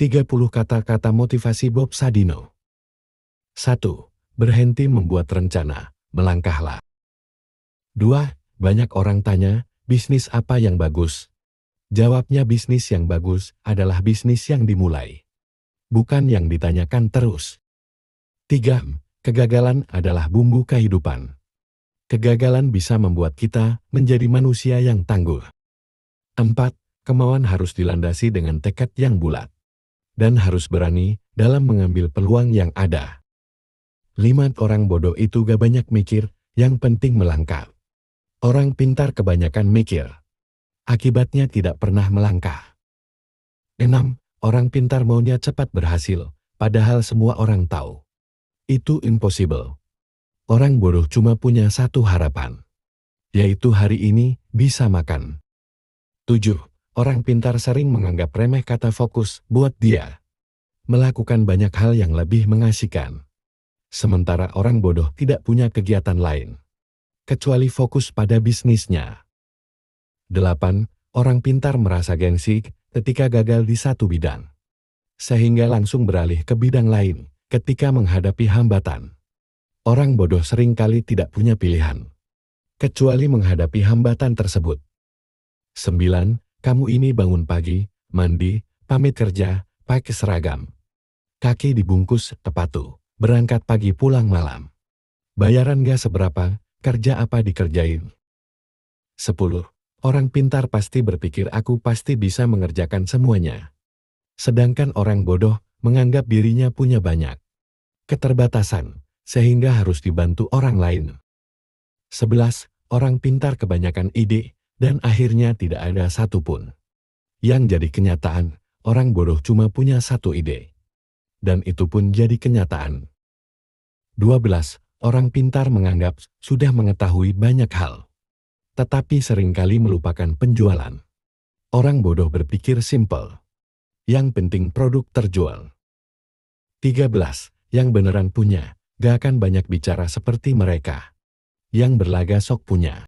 30 kata-kata motivasi Bob Sadino. 1. Berhenti membuat rencana, melangkahlah. 2. Banyak orang tanya, bisnis apa yang bagus? Jawabnya, bisnis yang bagus adalah bisnis yang dimulai, bukan yang ditanyakan terus. 3. Kegagalan adalah bumbu kehidupan. Kegagalan bisa membuat kita menjadi manusia yang tangguh. 4. Kemauan harus dilandasi dengan tekad yang bulat, dan harus berani dalam mengambil peluang yang ada. 5. Orang bodoh itu gak banyak mikir, yang penting melangkah. Orang pintar kebanyakan mikir, akibatnya tidak pernah melangkah. 6. Orang pintar maunya cepat berhasil, padahal semua orang tahu itu impossible. Orang bodoh cuma punya satu harapan, yaitu hari ini bisa makan. 7. Orang pintar sering menganggap remeh kata fokus buat dia melakukan banyak hal yang lebih mengasihkan. Sementara orang bodoh tidak punya kegiatan lain kecuali fokus pada bisnisnya. 8. Orang pintar merasa gengsi ketika gagal di satu bidang, sehingga langsung beralih ke bidang lain ketika menghadapi hambatan. Orang bodoh seringkali tidak punya pilihan kecuali menghadapi hambatan tersebut. 9. Kamu ini bangun pagi, mandi, pamit kerja, pakai seragam, kaki dibungkus sepatu, berangkat pagi pulang malam. Bayaran gak seberapa, kerja apa dikerjain. 10. Orang pintar pasti berpikir aku pasti bisa mengerjakan semuanya. Sedangkan orang bodoh menganggap dirinya punya banyak keterbatasan, sehingga harus dibantu orang lain. 11. Orang pintar kebanyakan ide, dan akhirnya tidak ada satupun yang jadi kenyataan. Orang bodoh cuma punya satu ide, dan itu pun jadi kenyataan. 12. Orang pintar menganggap sudah mengetahui banyak hal, tetapi seringkali melupakan penjualan. Orang bodoh berpikir simpel, yang penting produk terjual. 13. Yang beneran punya, gak akan banyak bicara seperti mereka yang berlaga sok punya.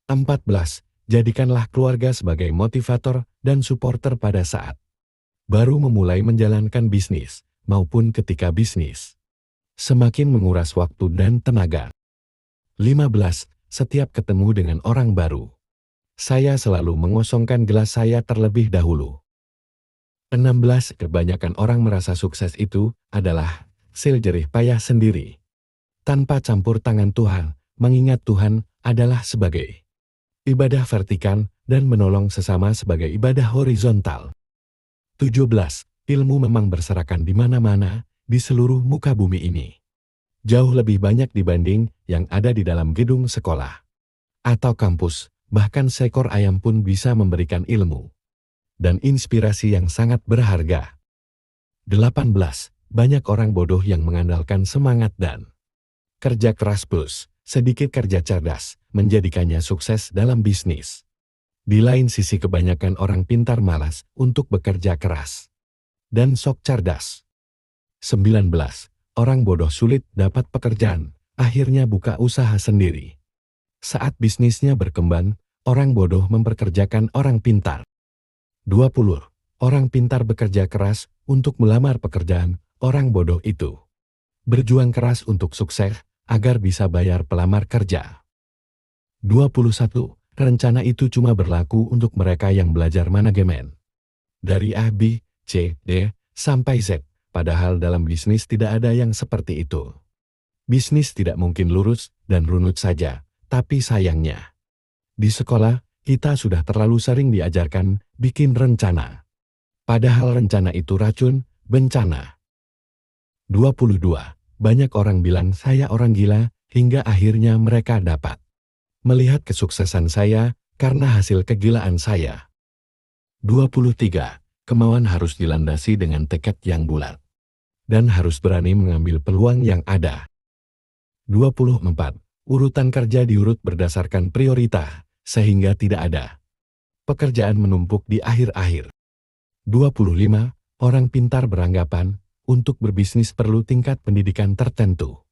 14. Jadikanlah keluarga sebagai motivator dan supporter pada saat baru memulai menjalankan bisnis, maupun ketika bisnis semakin menguras waktu dan tenaga. 15. Setiap ketemu dengan orang baru, saya selalu mengosongkan gelas saya terlebih dahulu. 16. Kebanyakan orang merasa sukses itu adalah hasil jerih payah sendiri, tanpa campur tangan Tuhan, mengingat Tuhan adalah sebagai ibadah vertikal dan menolong sesama sebagai ibadah horizontal. 17. Ilmu memang berserakan di mana-mana, di seluruh muka bumi ini. Jauh lebih banyak dibanding yang ada di dalam gedung sekolah atau kampus, bahkan seekor ayam pun bisa memberikan ilmu dan inspirasi yang sangat berharga. 18. Banyak orang bodoh yang mengandalkan semangat dan kerja keras plus sedikit kerja cerdas, menjadikannya sukses dalam bisnis. Di lain sisi kebanyakan orang pintar malas untuk bekerja keras dan sok cerdas. 19. Orang bodoh sulit dapat pekerjaan, akhirnya buka usaha sendiri. Saat bisnisnya berkembang, orang bodoh memperkerjakan orang pintar. 20. Orang pintar bekerja keras untuk melamar pekerjaan, orang bodoh itu berjuang keras untuk sukses agar bisa bayar pelamar kerja. 21. Rencana itu cuma berlaku untuk mereka yang belajar manajemen dari A, B, C, D, sampai Z. Padahal dalam bisnis tidak ada yang seperti itu. Bisnis tidak mungkin lurus dan runut saja, tapi sayangnya di sekolah kita sudah terlalu sering diajarkan bikin rencana. Padahal rencana itu racun, bencana. 22. Banyak orang bilang saya orang gila, hingga akhirnya mereka dapat melihat kesuksesan saya karena hasil kegilaan saya. 23. Kemauan harus dilandasi dengan tekad yang bulat dan harus berani mengambil peluang yang ada. 24. Urutan kerja diurut berdasarkan prioritas, sehingga tidak ada pekerjaan menumpuk di akhir-akhir. 25. Orang pintar beranggapan untuk berbisnis perlu tingkat pendidikan tertentu.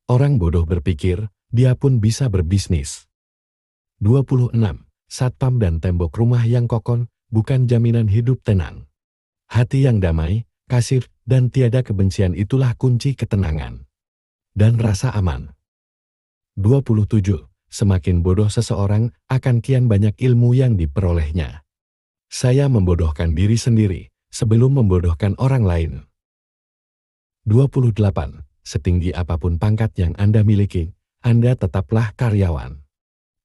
Orang bodoh berpikir dia pun bisa berbisnis. 26. Satpam dan tembok rumah yang kokoh bukan jaminan hidup tenang. Hati yang damai, kasih, dan tiada kebencian itulah kunci ketenangan dan rasa aman. 27. Semakin bodoh seseorang, akan kian banyak ilmu yang diperolehnya. Saya membodohkan diri sendiri sebelum membodohkan orang lain. 28. Setinggi apapun pangkat yang Anda miliki, Anda tetaplah karyawan.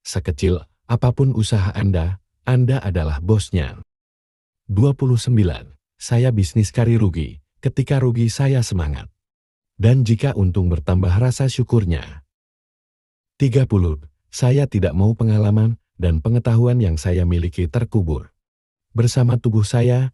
Sekecil apapun usaha Anda adalah bosnya. 29. Saya bisnis kari rugi, ketika rugi saya semangat. Dan jika untung bertambah rasa syukurnya. 30. Saya tidak mau pengalaman dan pengetahuan yang saya miliki terkubur bersama tubuh saya